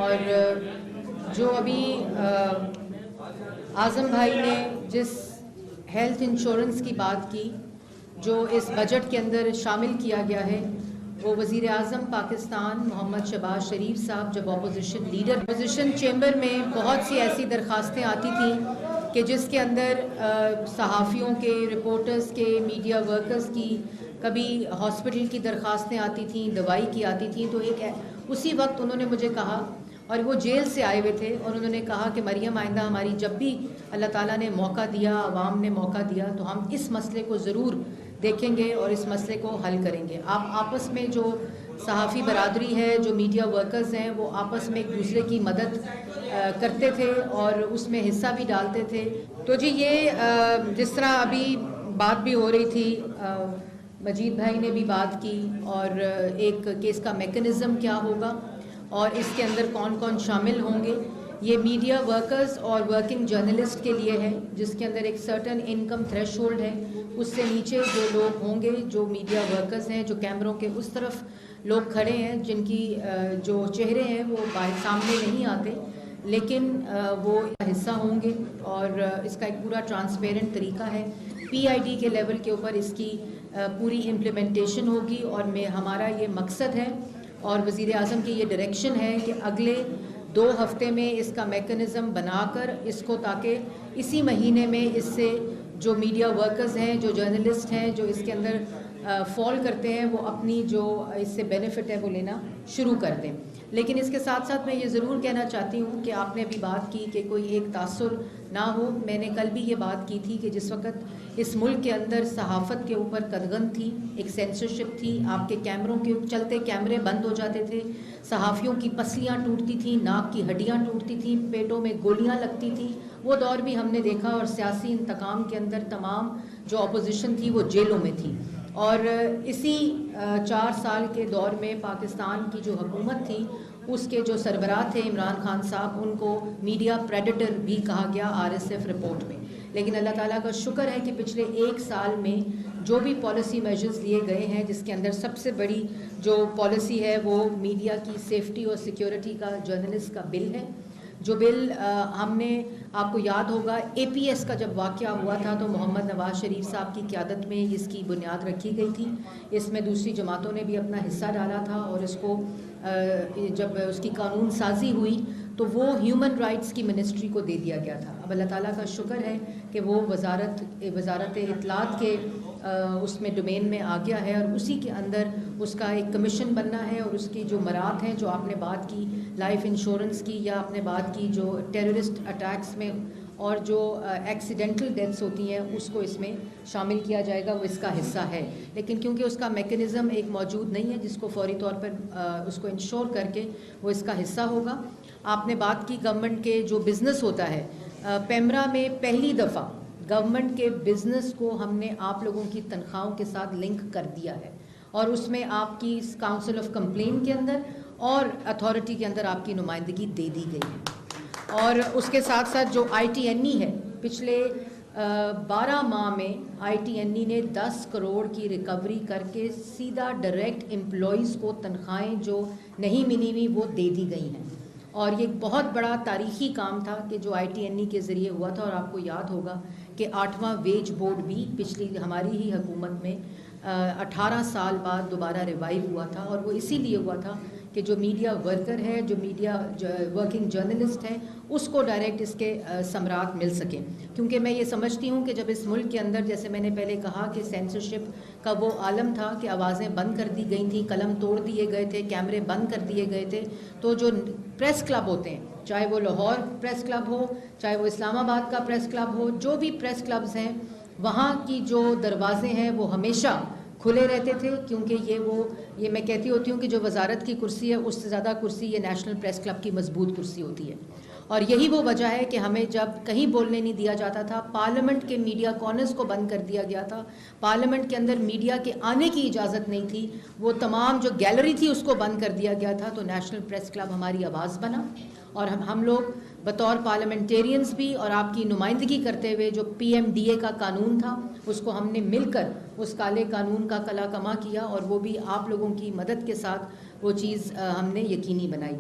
اور جو ابھی اعظم بھائی نے جس ہیلتھ انشورنس کی بات کی جو اس بجٹ کے اندر شامل کیا گیا ہے، وہ وزیر اعظم پاکستان محمد شہباز شریف صاحب جب اپوزیشن چیمبر میں بہت سی ایسی درخواستیں آتی تھیں کہ جس کے اندر صحافیوں کے، رپورٹرز کے، میڈیا ورکرز کی، کبھی ہاسپٹل کی درخواستیں آتی تھیں، دوائی کی آتی تھیں، تو اسی وقت انہوں نے مجھے کہا، اور وہ جیل سے آئے ہوئے تھے، اور انہوں نے کہا کہ مریم آئندہ ہماری جب بھی اللہ تعالیٰ نے موقع دیا، عوام نے موقع دیا، تو ہم اس مسئلے کو ضرور دیکھیں گے اور اس مسئلے کو حل کریں گے۔ آپ آپس میں جو صحافی برادری ہے، جو میڈیا ورکرز ہیں، وہ آپس میں ایک دوسرے کی مدد کرتے تھے اور اس میں حصہ بھی ڈالتے تھے۔ تو جی یہ جس طرح ابھی بات بھی ہو رہی تھی، مجید بھائی نے بھی بات کی، اور ایک کہ اس کا میکنزم کیا ہوگا اور اس کے اندر کون کون شامل ہوں گے۔ یہ میڈیا ورکرز اور ورکنگ جرنلسٹ کے لیے ہے، جس کے اندر ایک سرٹن انکم تھریش ہولڈ ہے، اس سے نیچے جو لوگ ہوں گے، جو میڈیا ورکرز ہیں، جو کیمروں کے اس طرف لوگ کھڑے ہیں، جن کی جو چہرے ہیں وہ سامنے نہیں آتے، لیکن وہ حصہ ہوں گے، اور اس کا ایک پورا ٹرانسپیرنٹ طریقہ ہے۔ پی آئی ڈی کے لیول کے اوپر اس کی پوری امپلیمنٹیشن ہوگی، اور ہمارا یہ مقصد ہے اور وزیر اعظم کی یہ ڈائریکشن ہے کہ اگلے 2 ہفتے میں اس کا میکنزم بنا کر اس کو، تاکہ اسی مہینے میں اس سے جو میڈیا ورکرز ہیں، جو جرنلسٹ ہیں، جو اس کے اندر فال کرتے ہیں، وہ اپنی جو اس سے بینیفٹ ہے وہ لینا شروع کر دیں۔ لیکن اس کے ساتھ ساتھ میں یہ ضرور کہنا چاہتی ہوں کہ آپ نے ابھی بات کی کہ کوئی ایک تاثر نہ ہو۔ میں نے کل بھی یہ بات کی تھی کہ جس وقت اس ملک کے اندر صحافت کے اوپر قدغن تھی، ایک سینسرشپ تھی، آپ کے کیمروں کے چلتے کیمرے بند ہو جاتے تھے، صحافیوں کی پسلیاں ٹوٹتی تھیں، ناک کی ہڈیاں ٹوٹتی تھیں، پیٹوں میں گولیاں لگتی تھیں، وہ دور بھی ہم نے دیکھا، اور سیاسی انتقام کے اندر تمام جو اپوزیشن تھی وہ جیلوں میں تھی۔ اور اسی 4 سال کے دور میں پاکستان کی جو حکومت تھی، اس کے جو سربراہ تھے عمران خان صاحب، ان کو میڈیا پریڈیٹر بھی کہا گیا RSF رپورٹ میں۔ لیکن اللہ تعالیٰ کا شکر ہے کہ پچھلے 1 سال میں جو بھی پالیسی میجرز لیے گئے ہیں، جس کے اندر سب سے بڑی جو پالیسی ہے وہ میڈیا کی سیفٹی اور سیکیورٹی کا، جرنلسٹ کا بل ہے۔ جو بل ہم نے، آپ کو یاد ہوگا APS کا جب واقعہ ہوا تھا تو محمد نواز شریف صاحب کی قیادت میں اس کی بنیاد رکھی گئی تھی، اس میں دوسری جماعتوں نے بھی اپنا حصہ ڈالا تھا، اور اس کو جب اس کی قانون سازی ہوئی تو وہ ہیومن رائٹس کی منسٹری کو دے دیا گیا تھا۔ اب اللہ تعالیٰ کا شکر ہے کہ وہ وزارت اطلاعات کے اس میں ڈومین میں آ گیا ہے، اور اسی کے اندر اس کا ایک کمیشن بننا ہے، اور اس کی جو مراحل ہیں، جو آپ نے بات کی لائف انشورنس کی، یا آپ نے بات کی جو ٹیررسٹ اٹیکس میں اور جو ایکسیڈنٹل ڈیتھس ہوتی ہیں، اس کو اس میں شامل کیا جائے گا، وہ اس کا حصہ ہے۔ لیکن کیونکہ اس کا میکنزم ایک موجود نہیں ہے جس کو فوری طور پر اس کو انشور کر کے وہ اس کا حصہ ہوگا۔ آپ نے بات کی گورنمنٹ کے جو بزنس ہوتا ہے، پیمرا میں پہلی دفعہ گورنمنٹ کے بزنس کو ہم نے آپ لوگوں کی تنخواہوں کے ساتھ لنک کر دیا ہے، اور اس میں آپ کی کاؤنسل آف کمپلین کے اندر اور اتھارٹی کے اندر آپ کی نمائندگی دے دی گئی ہے۔ اور اس کے ساتھ ساتھ جو ITNE ہے، پچھلے 12 ماہ میں ITNE نے 10 کروڑ کی ریکوری کر کے سیدھا ڈائریکٹ امپلائیز کو تنخواہیں جو نہیں ملی ہوئی وہ دے دی گئی ہیں، اور یہ بہت بڑا تاریخی کام تھا کہ جو ITNE کے ذریعے ہوا تھا۔ اور آپ کو یاد ہوگا کہ 8واں ویج بورڈ بھی پچھلی ہماری ہی حکومت میں 18 سال بعد دوبارہ ریوائیو ہوا تھا، اور وہ اسی لیے ہوا تھا کہ جو میڈیا ورکر ہے، جو میڈیا ورکنگ جرنلسٹ ہیں، اس کو ڈائریکٹ اس کے ثمرات مل سکیں۔ کیونکہ میں یہ سمجھتی ہوں کہ جب اس ملک کے اندر، جیسے میں نے پہلے کہا کہ سینسرشپ کا وہ عالم تھا کہ آوازیں بند کر دی گئی تھیں، قلم توڑ دیے گئے تھے، کیمرے بند کر دیے گئے تھے، تو جو پریس کلب ہوتے ہیں، چاہے وہ لاہور پریس کلب ہو، چاہے وہ اسلام آباد کا پریس کلب ہو، جو بھی پریس کلبز ہیں، وہاں کی جو دروازے ہیں وہ ہمیشہ کھلے رہتے تھے، کیونکہ یہ میں کہتی ہوتی ہوں کہ جو وزارت کی کرسی ہے اس سے زیادہ کرسی یہ نیشنل پریس کلب کی مضبوط کرسی ہوتی ہے۔ اور یہی وہ وجہ ہے کہ ہمیں جب کہیں بولنے نہیں دیا جاتا تھا، پارلیمنٹ کے میڈیا کارنرز کو بند کر دیا گیا تھا، پارلیمنٹ کے اندر میڈیا کے آنے کی اجازت نہیں تھی، وہ تمام جو گیلری تھی اس کو بند کر دیا گیا تھا، تو نیشنل پریس کلب ہماری آواز بنا، اور ہم لوگ بطور پارلیمنٹیرینز بھی اور آپ کی نمائندگی کرتے ہوئے جو PMDA کا قانون تھا اس کو ہم نے مل کر اس کالے قانون کا کلا کما کیا، اور وہ بھی آپ لوگوں کی مدد کے ساتھ وہ چیز ہم نے یقینی بنائی۔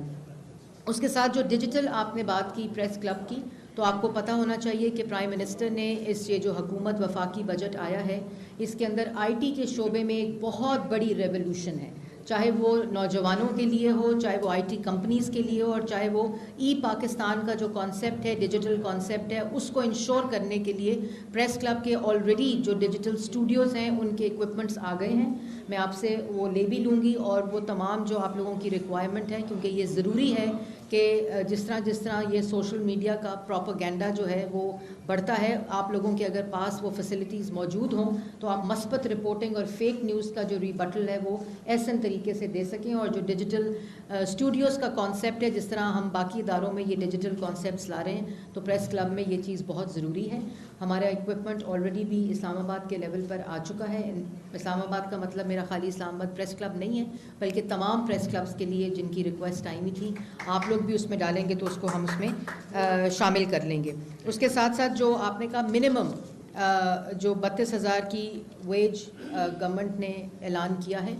اس کے ساتھ جو ڈیجیٹل آپ نے بات کی پریس کلب کی، تو آپ کو پتہ ہونا چاہیے کہ پرائم منسٹر نے یہ جو حکومت وفاقی بجٹ آیا ہے، اس کے اندر آئی ٹی کے شعبے میں ایک بہت بڑی ریولوشن ہے، چاہے وہ نوجوانوں کے لیے ہو، چاہے وہ آئی ٹی کمپنیز کے لیے ہو، اور چاہے وہ ای پاکستان کا جو کانسیپٹ ہے، ڈیجیٹل کانسیپٹ ہے، اس کو انشور کرنے کے لیے پریس کلب کے آلریڈی جو ڈیجیٹل اسٹوڈیوز ہیں ان کے ایکوپمنٹس آ گئے ہیں. میں آپ سے وہ لے بھی لوں گی، اور وہ تمام جو آپ لوگوں کی ریکوائرمنٹ ہے، کیونکہ یہ ضروری ہے کہ جس طرح یہ سوشل میڈیا کا پروپیگنڈا جو ہے وہ بڑھتا ہے، آپ لوگوں کے اگر پاس وہ فیسلٹیز موجود ہوں تو آپ مثبت رپورٹنگ اور فیک نیوز کا جو ریبٹل ہے وہ ایسن طریقے سے دے سکیں. اور جو ڈیجیٹل اسٹوڈیوز کا کانسیپٹ ہے، جس طرح ہم باقی اداروں میں یہ ڈیجیٹل کانسیپٹس لا رہے ہیں، تو پریس کلب میں یہ چیز بہت ضروری ہے. ہمارا ایکوپمنٹ آلریڈی بھی اسلام آباد کے لیول پر آ چکا ہے. اسلام آباد کا مطلب میرا خالی اسلام آباد پریس کلب نہیں ہے، بلکہ تمام پریس کلبس کے لیے جن کی ریکویسٹ آئی ہوئی تھی، آپ لوگ بھی اس میں ڈالیں گے تو اس کو ہم اس میں شامل کر لیں گے. اس کے ساتھ ساتھ جو آپ نے کہا منیمم جو 32,000 کی ویج گورنمنٹ نے اعلان کیا ہے،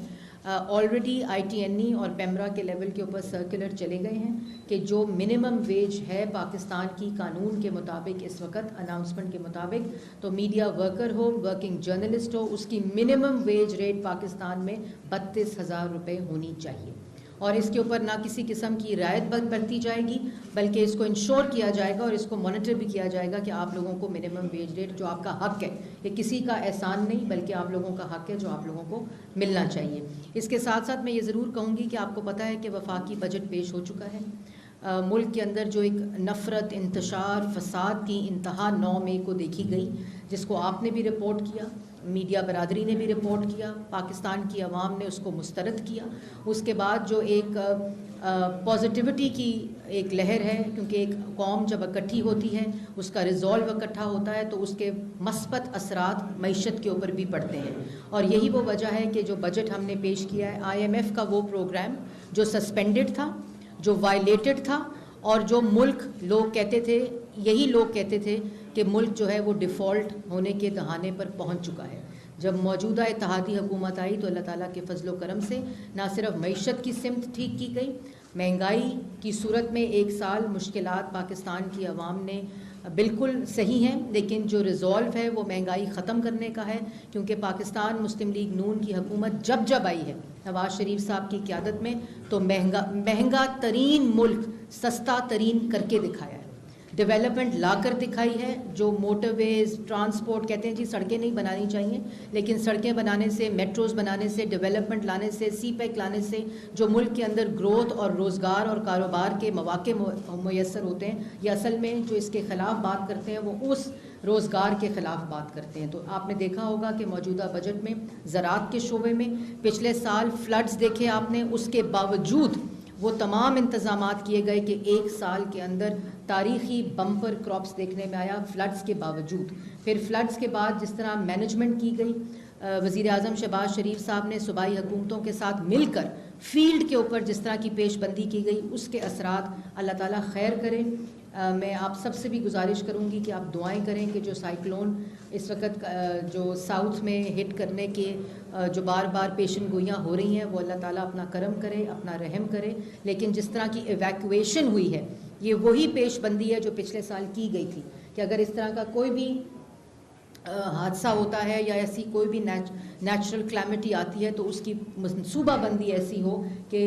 آلریڈی آئی ٹی این ای اور پیمرا کے لیول کے اوپر سرکولر چلے گئے ہیں کہ جو منیمم ویج ہے پاکستان کی قانون کے مطابق، اس وقت اناؤنسمنٹ کے مطابق، تو میڈیا ورکر ہو، ورکنگ جرنلسٹ ہو، اس کی منیمم ویج ریٹ پاکستان میں 32,000 روپے ہونی چاہیے. اور اس کے اوپر نہ کسی قسم کی رعایت برتی جائے گی، بلکہ اس کو انشور کیا جائے گا اور اس کو مانیٹر بھی کیا جائے گا کہ آپ لوگوں کو منیمم ویج ریٹ جو آپ کا حق ہے، یہ کسی کا احسان نہیں بلکہ آپ لوگوں کا حق ہے جو آپ لوگوں کو ملنا چاہیے. اس کے ساتھ ساتھ میں یہ ضرور کہوں گی کہ آپ کو پتہ ہے کہ وفاقی بجٹ پیش ہو چکا ہے. ملک کے اندر جو ایک نفرت، انتشار، فساد کی انتہا 9 مئی کو دیکھی گئی، جس کو آپ نے بھی رپورٹ کیا، میڈیا برادری نے بھی رپورٹ کیا، پاکستان کی عوام نے اس کو مسترد کیا. اس کے بعد جو ایک پازیٹیوٹی کی ایک لہر ہے، کیونکہ ایک قوم جب اکٹھی ہوتی ہے، اس کا ریزولو اکٹھا ہوتا ہے، تو اس کے مثبت اثرات معیشت کے اوپر بھی پڑتے ہیں. اور یہی وہ وجہ ہے کہ جو بجٹ ہم نے پیش کیا ہے، آئی ایم ایف کا وہ پروگرام جو سسپینڈڈ تھا، جو وائلیٹڈ تھا، اور جو ملک لوگ کہتے تھے، یہی لوگ کہتے تھے کہ ملک جو ہے وہ ڈیفالٹ ہونے کے دہانے پر پہنچ چکا ہے. جب موجودہ اتحادی حکومت آئی تو اللہ تعالیٰ کے فضل و کرم سے نہ صرف معیشت کی سمت ٹھیک کی گئی، مہنگائی کی صورت میں ایک سال مشکلات پاکستان کی عوام نے بالکل صحیح ہیں، لیکن جو ریزولو ہے وہ مہنگائی ختم کرنے کا ہے، کیونکہ پاکستان مسلم لیگ نون کی حکومت جب آئی ہے نواز شریف صاحب کی قیادت میں، تو مہنگا ترین ملک سستا ترین کر کے دکھایا ہے، ڈیولپمنٹ لا کر دکھائی ہے. جو موٹر ویز، ٹرانسپورٹ، کہتے ہیں جی سڑکیں نہیں بنانی چاہیے، لیکن سڑکیں بنانے سے، میٹروز بنانے سے، ڈیولپمنٹ لانے سے، سی پیک لانے سے جو ملک کے اندر گروتھ اور روزگار اور کاروبار کے مواقع میسر ہوتے ہیں، یہ اصل میں جو اس کے خلاف بات کرتے ہیں وہ اس روزگار کے خلاف بات کرتے ہیں. تو آپ نے دیکھا ہوگا کہ موجودہ بجٹ میں زراعت کے شعبے میں پچھلے سال فلڈز دیکھے آپ نے، اس کے باوجود وہ تمام انتظامات کیے گئے کہ ایک سال کے اندر تاریخی بمپر کراپس دیکھنے میں آیا فلڈز کے باوجود. پھر فلڈز کے بعد جس طرح مینجمنٹ کی گئی، وزیر اعظم شہباز شریف صاحب نے صوبائی حکومتوں کے ساتھ مل کر فیلڈ کے اوپر جس طرح کی پیش بندی کی گئی، اس کے اثرات اللہ تعالیٰ خیر کرے. میں آپ سب سے بھی گزارش کروں گی کہ آپ دعائیں کریں کہ جو سائیکلون اس وقت جو ساؤتھ میں ہٹ کرنے کے جو بار بار پیشن گوئیاں ہو رہی ہیں، وہ اللہ تعالیٰ اپنا کرم کرے، اپنا رحم کرے. لیکن جس طرح کی ایویکویشن ہوئی ہے، یہ وہی پیش بندی ہے جو پچھلے سال کی گئی تھی کہ اگر اس طرح کا کوئی بھی حادثہ ہوتا ہے یا ایسی کوئی بھی نیچرل کلیمٹی آتی ہے تو اس کی منصوبہ بندی ایسی ہو کہ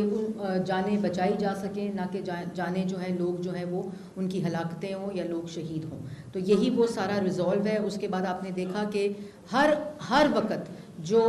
جانیں بچائی جا سکیں، نہ کہ جانیں جو ہیں لوگ جو ہیں وہ ان کی ہلاکتیں ہوں یا لوگ شہید ہوں. تو یہی وہ سارا ریزولو ہے. اس کے بعد آپ نے دیکھا کہ ہر وقت جو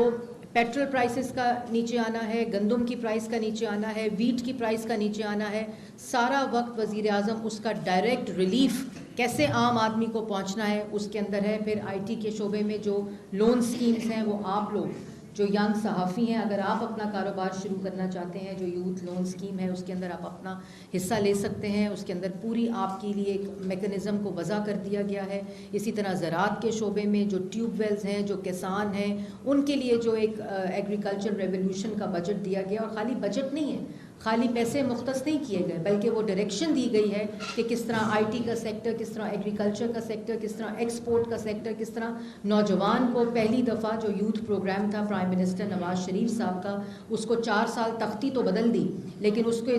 پیٹرول پرائسز کا نیچے آنا ہے، گندم کی پرائس کا نیچے آنا ہے، ویٹ کی پرائس کا نیچے آنا ہے، سارا وقت وزیر اعظم اس کا ڈائریکٹ ریلیف کیسے عام آدمی کو پہنچنا ہے اس کے اندر ہے. پھر آئی ٹی کے شعبے میں جو لون سکیمز ہیں، وہ آپ لوگ جو ینگ صحافی ہیں، اگر آپ اپنا کاروبار شروع کرنا چاہتے ہیں، جو یوتھ لون سکیم ہے اس کے اندر آپ اپنا حصہ لے سکتے ہیں. اس کے اندر پوری آپ کے لیے ایک میکنزم کو وضع کر دیا گیا ہے. اسی طرح زراعت کے شعبے میں جو ٹیوب ویلز ہیں، جو کسان ہیں، ان کے لیے جو ایک ایگریکلچر ریولیوشن کا بجٹ دیا گیا. اور خالی بجٹ نہیں ہے، خالی پیسے مختص نہیں کیے گئے، بلکہ وہ ڈائریکشن دی گئی ہے کہ کس طرح آئی ٹی کا سیکٹر، کس طرح ایگریکلچر کا سیکٹر، کس طرح ایکسپورٹ کا سیکٹر، کس طرح نوجوان کو پہلی دفعہ جو یوتھ پروگرام تھا پرائم منسٹر نواز شریف صاحب کا، اس کو 4 سال تختی تو بدل دی، لیکن اس کو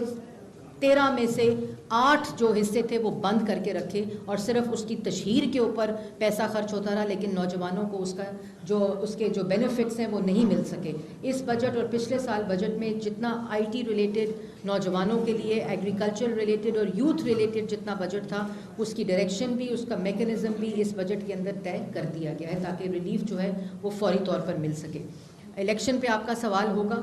13 میں سے 8 جو حصے تھے وہ بند کر کے رکھے اور صرف اس کی تشہیر کے اوپر پیسہ خرچ ہوتا رہا، لیکن نوجوانوں کو اس کے جو بینیفٹس ہیں وہ نہیں مل سکے. اس بجٹ اور پچھلے سال بجٹ میں جتنا آئی ٹی ریلیٹڈ نوجوانوں کے لیے، ایگریکلچر ریلیٹڈ اور یوتھ ریلیٹڈ جتنا بجٹ تھا، اس کی ڈائریکشن بھی، اس کا میکنزم بھی اس بجٹ کے اندر طے کر دیا گیا ہے تاکہ ریلیف جو ہے وہ فوری طور پر مل سکے. الیکشن پہ آپ کا سوال ہوگا.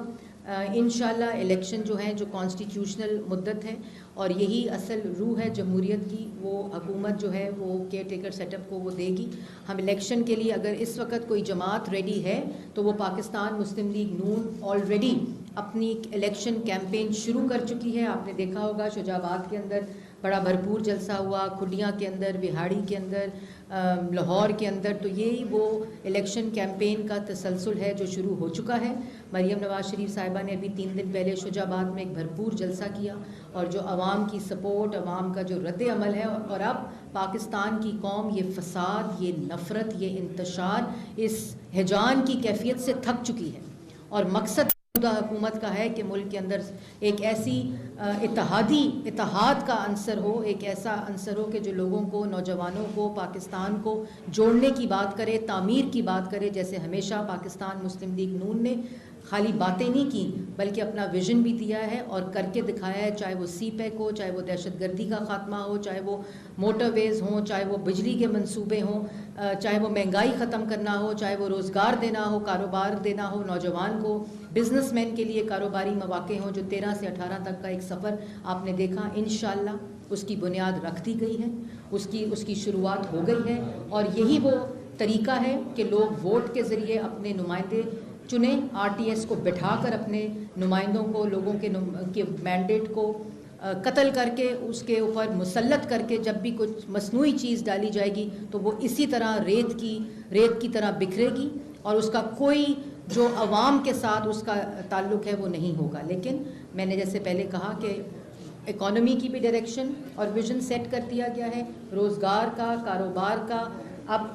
انشاءاللہ الیکشن جو ہیں، جو کانسٹیٹیوشنل مدت ہے اور یہی اصل روح ہے جمہوریت کی، وہ حکومت جو ہے وہ کیئر ٹیکر سیٹ اپ کو وہ دے گی. ہم الیکشن کے لیے اگر اس وقت کوئی جماعت ریڈی ہے تو وہ پاکستان مسلم لیگ نون آلریڈی اپنی الیکشن کیمپین شروع کر چکی ہے. آپ نے دیکھا ہوگا شجاع آباد کے اندر بڑا بھرپور جلسہ ہوا، کھڈیاں کے اندر، بہاڑی کے اندر، لاہور کے اندر. تو یہی وہ الیکشن کیمپین کا تسلسل ہے جو شروع ہو چکا ہے. مریم نواز شریف صاحبہ نے ابھی 3 دن پہلے شجاع آباد میں ایک بھرپور جلسہ کیا اور جو عوام کی سپورٹ، عوام کا جو رد عمل ہے، اور اب پاکستان کی قوم یہ فساد، یہ نفرت، یہ انتشار، اس ہجان کی کیفیت سے تھک چکی ہے. اور مقصد حکومت کا ہے کہ ملک کے اندر ایک ایسی اتحاد کا عنصر ہو، ایک ایسا عنصر ہو کہ جو لوگوں کو، نوجوانوں کو، پاکستان کو جوڑنے کی بات کرے، تعمیر کی بات کرے. جیسے ہمیشہ پاکستان مسلم لیگ نون نے خالی باتیں نہیں کی بلکہ اپنا ویژن بھی دیا ہے اور کر کے دکھایا ہے. چاہے وہ سی پیک ہو، چاہے وہ دہشت گردی کا خاتمہ ہو، چاہے وہ موٹر ویز ہوں، چاہے وہ بجلی کے منصوبے ہوں، چاہے وہ مہنگائی ختم کرنا ہو، چاہے وہ روزگار دینا ہو، کاروبار دینا ہو نوجوان کو، بزنس مین کے لیے کاروباری مواقع ہوں. جو 13 سے 18 تک کا ایک سفر آپ نے دیکھا، انشاءاللہ اس کی بنیاد رکھ دی گئی ہے، اس کی شروعات ہو گئی ہے. اور یہی وہ طریقہ ہے کہ لوگ ووٹ کے ذریعے اپنے نمائندے چنیں، آر ٹی ایس کو بٹھا کر اپنے نمائندوں کو، لوگوں کے مینڈیٹ کو قتل کر کے اس کے اوپر مسلط کر کے جب بھی کچھ مصنوعی چیز ڈالی جائے گی تو وہ اسی طرح ریت کی طرح بکھرے گی اور اس کا کوئی جو عوام کے ساتھ اس کا تعلق ہے وہ نہیں ہوگا. لیکن میں نے جیسے پہلے کہا کہ اکانومی کی بھی ڈائریکشن اور ویژن سیٹ کر دیا گیا ہے، روزگار کا، کاروبار کا. اب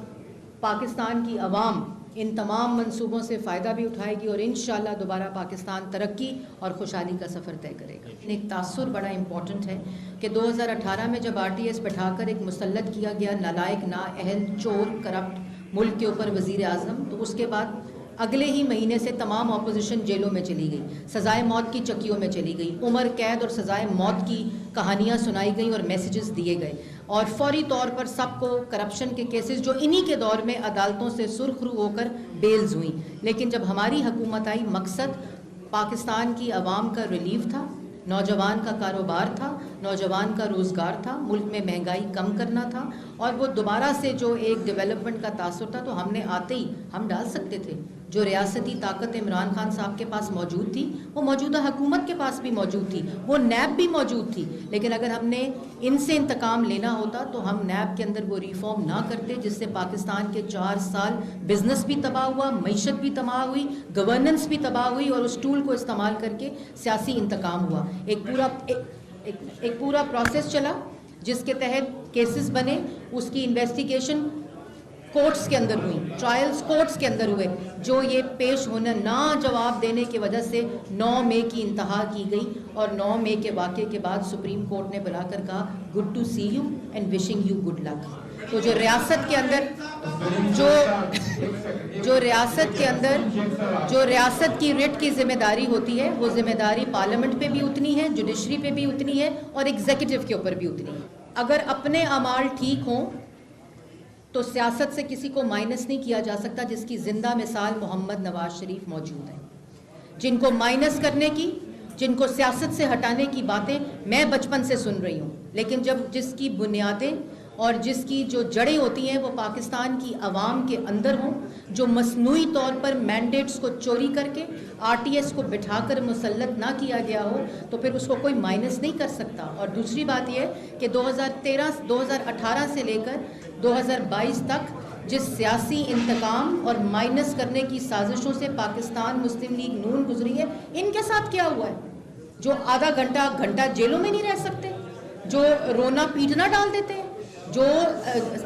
پاکستان کی عوام ان تمام منصوبوں سے فائدہ بھی اٹھائے گی اور انشاءاللہ دوبارہ پاکستان ترقی اور خوشحالی کا سفر طے کرے گا. ایک تاثر بڑا امپورٹنٹ ہے کہ 2018 میں جب آر ٹی ایس بٹھا کر ایک مسلط کیا گیا نالائق، نااہل، چور، کرپٹ ملک کے اوپر وزیر اعظم، تو اس کے بعد اگلے ہی مہینے سے تمام اپوزیشن جیلوں میں چلی گئی، سزائے موت کی چکیوں میں چلی گئی، عمر قید اور سزائے موت کی کہانیاں سنائی گئیں اور میسیجز دیے گئے. اور فوری طور پر سب کو کرپشن کے کیسز جو انہی کے دور میں عدالتوں سے سرخ رو ہو کر بیلز ہوئیں. لیکن جب ہماری حکومت آئی، مقصد پاکستان کی عوام کا ریلیف تھا، نوجوان کا کاروبار تھا، نوجوان کا روزگار تھا، ملک میں مہنگائی کم کرنا تھا اور وہ دوبارہ سے جو ایک ڈیولپمنٹ کا تاثر تھا. تو ہم نے آتے ہی ہم ڈال سکتے تھے. جو ریاستی طاقت عمران خان صاحب کے پاس موجود تھی وہ موجودہ حکومت کے پاس بھی موجود تھی، وہ نیب بھی موجود تھی. لیکن اگر ہم نے ان سے انتقام لینا ہوتا تو ہم نیب کے اندر وہ ریفارم نہ کرتے جس سے پاکستان کے 4 سال بزنس بھی تباہ ہوا، معیشت بھی تباہ ہوئی، گورننس بھی تباہ ہوئی اور اس ٹول کو استعمال کر کے سیاسی انتقام ہوا. ایک پورا پروسیس چلا جس کے تحت کیسز بنے، اس کی انویسٹیگیشن کورٹس کے اندر ہوئی، ٹرائلز کورٹس کے اندر ہوئے، جو یہ پیش ہونا نہ جواب دینے کی وجہ سے 9 مئی کی انتہا کی گئی. اور 9 مئی کے واقعے کے بعد سپریم کورٹ نے بلا کر کہا good to see you and wishing you good luck. تو جو ریاست کے اندر جو ریاست کی رٹ کی ذمہ داری ہوتی ہے وہ ذمہ داری پارلیمنٹ پہ بھی اتنی ہے، جوڈیشری پہ بھی اتنی ہے اور ایگزیکٹو کے اوپر بھی اتنی ہے. اگر اپنے اعمال ٹھیک ہوں تو سیاست سے کسی کو مائنس نہیں کیا جا سکتا، جس کی زندہ مثال محمد نواز شریف موجود ہیں. جن کو مائنس کرنے کی، جن کو سیاست سے ہٹانے کی باتیں میں بچپن سے سن رہی ہوں، لیکن جس کی بنیادیں اور جس کی جو جڑیں ہوتی ہیں وہ پاکستان کی عوام کے اندر ہوں، جو مصنوعی طور پر مینڈیٹس کو چوری کر کے آر ٹی ایس کو بٹھا کر مسلط نہ کیا گیا ہو تو پھر اس کو کوئی مائنس نہیں کر سکتا. اور دوسری بات یہ کہ 2018 سے لے کر 2022 تک جس سیاسی انتقام اور مائنس کرنے کی سازشوں سے پاکستان مسلم لیگ نون گزری ہے، ان کے ساتھ کیا ہوا ہے؟ جو آدھا گھنٹہ جیلوں میں نہیں رہ سکتے، جو رونا پیٹنا ڈال دیتے ہیں، جو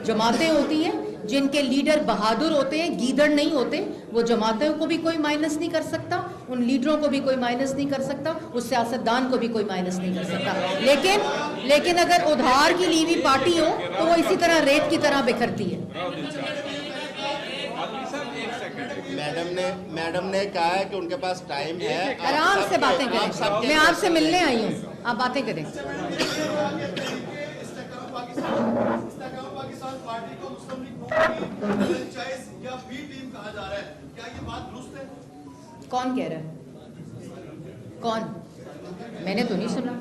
جماعتیں ہوتی ہیں جن کے لیڈر بہادر ہوتے ہیں، گیدڑ نہیں ہوتے، وہ جماعتوں کو بھی کوئی مائنس نہیں کر سکتا. ان لیڈروں کو بھی کوئی مائنس نہیں کر سکتا, اس سیاستدان کو بھی کوئی مائنس نہیں کر سکتا. لیکن اگر ادھار کی لی ہوئی پارٹی ہو تو وہ اسی طرح ریت کی طرح بکھرتی ہے. میڈم نے کہا ہے کہ ان کے پاس ٹائم ہے, آرام سے باتیں کریں, میں آپ سے ملنے آئی ہوں, آپ باتیں کریں. کون کہہ رہا ہے؟ کون؟ میں نے تو نہیں سنا.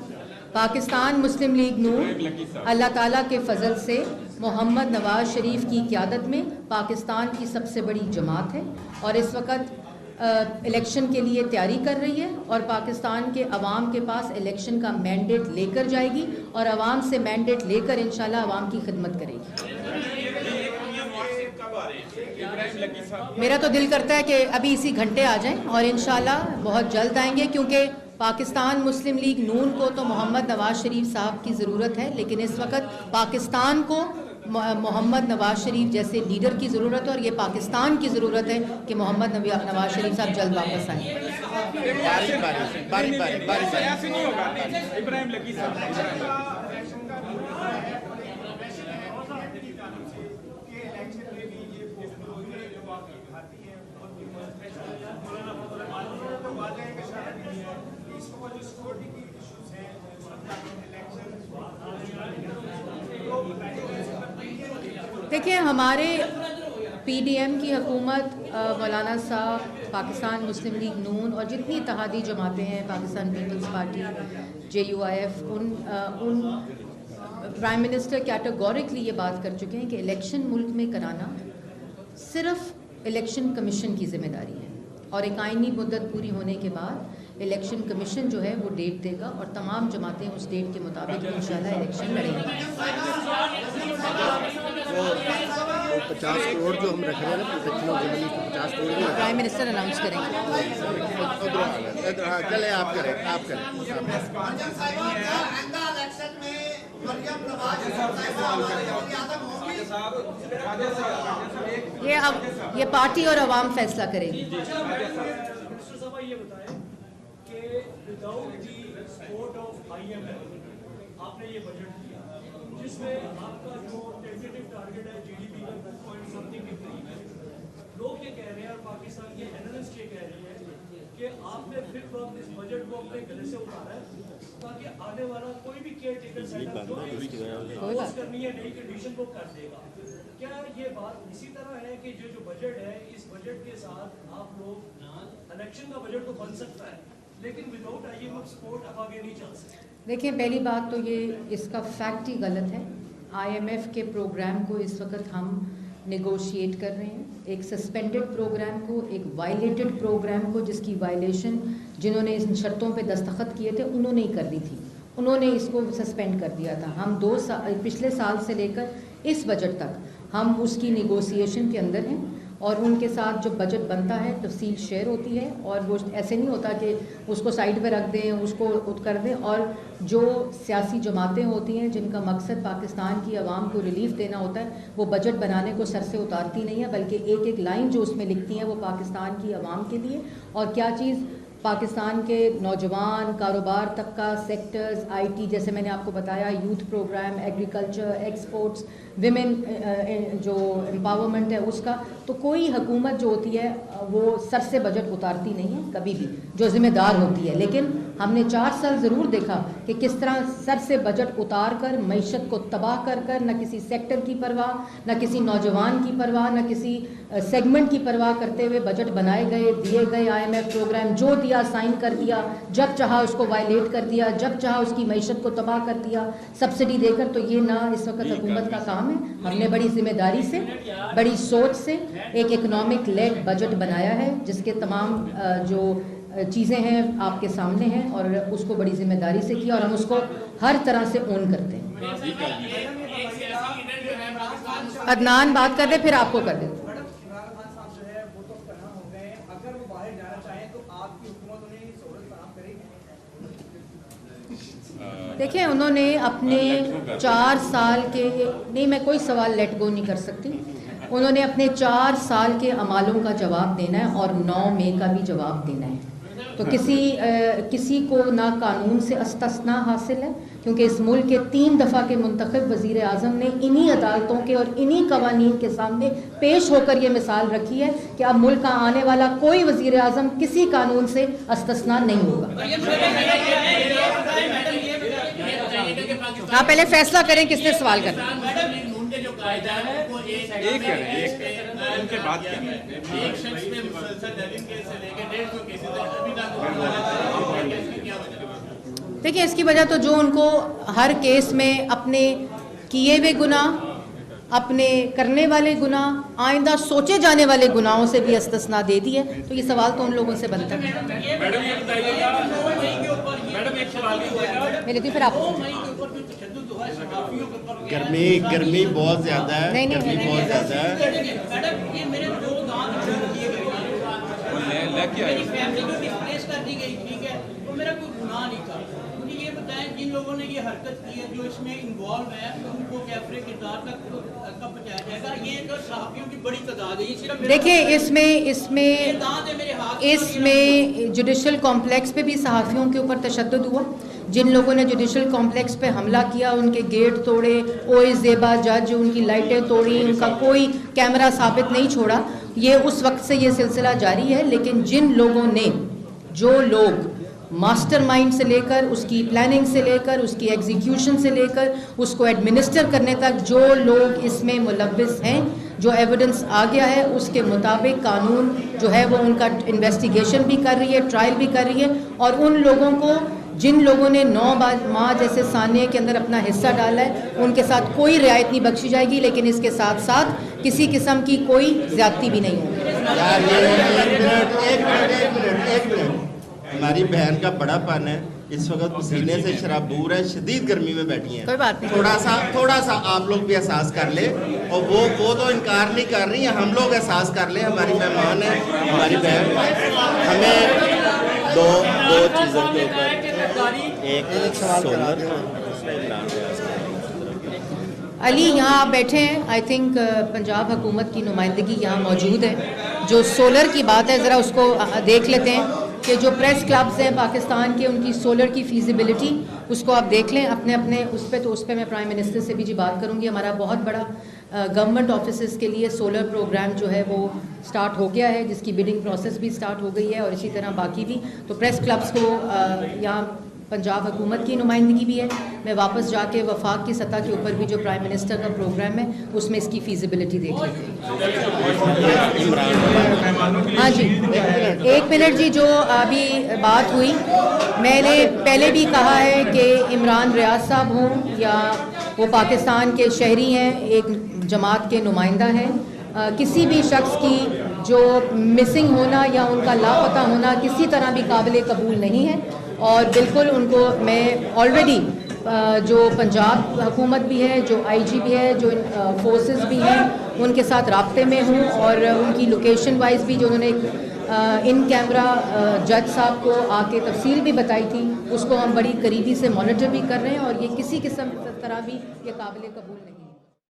پاکستان مسلم لیگ نون اللہ تعالیٰ کے فضل سے محمد نواز شریف کی قیادت میں پاکستان کی سب سے بڑی جماعت ہے, اور اس وقت الیکشن کے لیے تیاری کر رہی ہے, اور پاکستان کے عوام کے پاس الیکشن کا مینڈیٹ لے کر جائے گی, اور عوام سے مینڈیٹ لے کر انشاءاللہ عوام کی خدمت کرے گی. میرا تو دل کرتا ہے کہ ابھی اسی گھنٹے آ جائیں, اور انشاءاللہ بہت جلد آئیں گے, کیونکہ پاکستان مسلم لیگ نون کو تو محمد نواز شریف صاحب کی ضرورت ہے, لیکن اس وقت پاکستان کو محمد نواز شریف جیسے لیڈر کی ضرورت ہے, اور یہ پاکستان کی ضرورت ہے کہ محمد نواز شریف صاحب جلد واپس آئیں. دیکھیں, ہمارے پی ڈی ایم کی حکومت, مولانا صاحب, پاکستان مسلم لیگ نون اور جتنی اتحادی جماعتیں ہیں, پاکستان پیپلز پارٹی, JUIF, ان پرائم منسٹر کیٹیگورکلی یہ بات کر چکے ہیں کہ الیکشن ملک میں کرانا صرف الیکشن کمیشن کی ذمہ داری ہے, اور ایک آئینی مدت پوری ہونے کے بعد الیکشن کمیشن جو ہے وہ ڈیٹ دے گا, اور تمام جماعتیں اس ڈیٹ کے مطابق انشاءاللہ الیکشن لڑیں گی. 50 کروڑ جو ہم رکھ رہے ہیں نا, 50 کروڑ پرائم منسٹر اناؤنس کریں گے. چلے آپ کریں. یہ پارٹی اور عوام فیصلہ کرے گی. یہ بتائیں کہ without the support of IMF آپ نے یہ بجٹ دیا, جس میں آپ کا جو ٹینٹیٹو ٹارگیٹ ہے GDP کا 10 سمتھنگ کے قریب ہے. لوگ یہ کہہ رہے ہیں, اور پاکستان کے اینالسٹ یہ کہہ رہی ہے کہ آپ نے فی وقت اس بجٹ کو اپنے گلے سے اتارا ہے تاکہ آنے والا کوئی بھی کیئر ٹیکر سیٹ اپ جو پوسٹ کرنی ہے نئی کنڈیشن کو کر دے گا. کیا یہ بات اسی طرح ہے کہ جو بجٹ ہے, اس بجٹ کے ساتھ آپ لوگ الیکشن کا بجٹ تو بن سکتا ہے, لیکن وداؤٹ IMF سپورٹ اب آگے نہیں چل سکتے؟ دیکھیں, پہلی بات تو یہ اس کا فیکٹ ہی غلط ہے. IMF کے پروگرام کو اس وقت ہم نیگوشیٹ کر رہے ہیں, ایک سسپینڈڈ پروگرام کو, ایک وائلیٹڈ پروگرام کو, جس کی وائلیشن جنہوں نے ان شرطوں پہ دستخط کیے تھے انہوں نے ہی کرنی تھی, انہوں نے اس کو سسپینڈ کر دیا تھا. ہم پچھلے سال سے لے کر اس بجٹ تک ہم اس کی نیگوسیشن کے اندر ہیں, اور ان کے ساتھ جو بجٹ بنتا ہے تفصیل شیئر ہوتی ہے, اور وہ ایسے نہیں ہوتا کہ اس کو سائڈ پہ رکھ دیں, اس کو کر دیں. اور جو سیاسی جماعتیں ہوتی ہیں جن کا مقصد پاکستان کی عوام کو ریلیف دینا ہوتا ہے, وہ بجٹ بنانے کو سر سے اتارتی نہیں ہے, بلکہ ایک ایک لائن جو اس میں لکھتی ہیں وہ پاکستان کی عوام کے لیے, اور کیا چیز پاکستان کے نوجوان, کاروبار طبقہ, سیکٹرز, IT, جیسے میں نے آپ کو بتایا, youth programme, agriculture, exports, women جو امپاورمنٹ ہے اس کا. تو کوئی حکومت جو ہوتی ہے وہ سر سے بجٹ اتارتی نہیں ہے کبھی بھی, جو ذمہ دار ہوتی ہے. لیکن ہم نے 4 سال ضرور دیکھا کہ کس طرح سر سے بجٹ اتار کر, معیشت کو تباہ کر کر, نہ کسی سیکٹر کی پرواہ, نہ کسی نوجوان کی پرواہ, نہ کسی سیگمنٹ کی پرواہ کرتے ہوئے بجٹ بنائے گئے, دیے گئے. IMF پروگرام جو دیا سائن کر دیا, جب چاہا اس کو وائلیٹ کر دیا, جب چاہا اس کی معیشت کو تباہ کر دیا سبسڈی دے کر. تو یہ نہ اس وقت حکومت کا کام ہے. ہم نے بڑی ذمہ داری سے, بڑی سوچ سے ایک اکنامک لیڈ بجٹ بنایا ہے, جس کے تمام جو چیزیں ہیں آپ کے سامنے ہیں, اور اس کو بڑی ذمہ داری سے کیا, اور ہم اس کو ہر طرح سے اون کرتے ہیں. عدنان بات کر دے, پھر آپ کو کر دیں. دیکھیں, انہوں نے اپنے 4 سال کے, نہیں میں کوئی سوال لیٹ گو نہیں کر سکتی, انہوں نے اپنے 4 سال کے اعمالوں کا جواب دینا ہے, اور 9 مئی کا بھی جواب دینا ہے. تو کسی کو نہ قانون سے استثنا حاصل ہے، کیونکہ اس ملک کے 3 دفعہ کے منتخب وزیر اعظم نے انہی عدالتوں کے اور انہی قوانین کے سامنے پیش ہو کر یہ مثال رکھی ہے کہ اب ملک کا آنے والا کوئی وزیر اعظم کسی قانون سے استثنا نہیں ہوگا۔ آپ پہلے فیصلہ کریں کس نے سوال کرنا۔ دیکھیں اس کی وجہ تو جو ان کو ہر کیس میں اپنے کیے ہوئے گناہ، اپنے کرنے والے گناہ، آئندہ سوچے جانے والے گناہوں سے بھی استثنا دے دی ہے، تو یہ سوال تو ان لوگوں سے بنتا ہے۔ پھر آپ گرمی بہت زیادہ ہے، گرمی بہت زیادہ ہے۔ جن لوگوں نے یہ حرکت کی ہے، جو اس میں انوالو ہے، ان کو کیفرے کردار تک کب پہنچایا جائے گا؟ یہ ایک صحافیوں کی بڑی تعداد ہے۔ دیکھیں اس میں جوڈیشل کمپلیکس پہ بھی صحافیوں کے اوپر تشدد ہوا۔ جن لوگوں نے جوڈیشل کمپلیکس پہ حملہ کیا، ان کے گیٹ توڑے، اوے زیبا جج ان کی لائٹیں توڑی، ان کا کوئی کیمرہ ثابت نہیں چھوڑا۔ یہ اس وقت سے یہ سلسلہ جاری ہے، لیکن جن لوگوں نے، جو لوگ ماسٹر مائنڈ سے لے کر اس کی پلاننگ سے لے کر اس کی ایگزیکیوشن سے لے کر اس کو ایڈمنسٹر کرنے تک جو لوگ اس میں ملوث ہیں، جو ایویڈنس آ گیا ہے اس کے مطابق قانون جو ہے وہ ان کا انویسٹیگیشن بھی کر رہی ہے، ٹرائل بھی کر رہی ہے، اور ان لوگوں کو جن لوگوں نے 9 ماہ جیسے ثانیے کے اندر اپنا حصہ ڈالا ہے ان کے ساتھ کوئی رعایت نہیں بخشی جائے گی، لیکن اس کے ساتھ ساتھ کسی قسم کی کوئی زیادتی بھی نہیں ہوگی۔ ہماری بہن کا بڑا پن ہے، اس وقت پسینے سے شرابور ہے، شدید گرمی میں بیٹھی ہیں، کوئی بات نہیں، تھوڑا سا آپ لوگ بھی احساس کر لیں، اور وہ تو انکار نہیں کر رہی ہیں، ہم لوگ احساس کر لیں، ہماری مہمان ہے، ہماری بہن، ہمیں دو چیزوں کے اوپر، ایک سولر علی یہاں آپ بیٹھے ہیں، آئی تھنک پنجاب حکومت کی نمائندگی یہاں موجود ہے۔ جو سولر کی بات ہے ذرا اس کو دیکھ لیتے ہیں کہ جو پریس کلبز ہیں پاکستان کے، ان کی سولر کی فیزیبلٹی اس کو آپ دیکھ لیں اپنے اس پہ میں پرائم منسٹر سے بھی بات کروں گی۔ ہمارا بہت بڑا گورنمنٹ آفیسز کے لیے سولر پروگرام جو ہے وہ سٹارٹ ہو گیا ہے، جس کی بیڈنگ پروسیس بھی سٹارٹ ہو گئی ہے، اور اسی طرح باقی بھی۔ تو پریس کلبز کو یہاں پنجاب حکومت کی نمائندگی بھی ہے۔ میں واپس جا کے وفاق کی سطح کے اوپر بھی جو پرائم منسٹر کا پروگرام ہے اس میں اس کی فیزیبلٹی دیکھ لیتے ہیں۔ ہاں جی، 1 منٹ جی، جو ابھی بات ہوئی، میں نے پہلے بھی کہا ہے کہ عمران ریاض صاحب ہوں یا وہ پاکستان کے شہری ہیں، ایک جماعت کے نمائندہ ہیں، کسی بھی شخص کی جو مسنگ ہونا یا ان کا لاپتہ ہونا کسی طرح بھی قابل قبول نہیں ہے، اور بالکل ان کو میں آلریڈی جو پنجاب حکومت بھی ہے، جو آئی جی بھی ہے، جو فورسز بھی ہیں، ان کے ساتھ رابطے میں ہوں، اور ان کی لوکیشن وائز بھی جو انہوں نے ان کیمرہ جج صاحب کو آ کے تفصیل بھی بتائی تھی، اس کو ہم بڑی قریبی سے مانیٹر بھی کر رہے ہیں، اور یہ کسی قسم طرح بھی یہ قابل قبول نہیں۔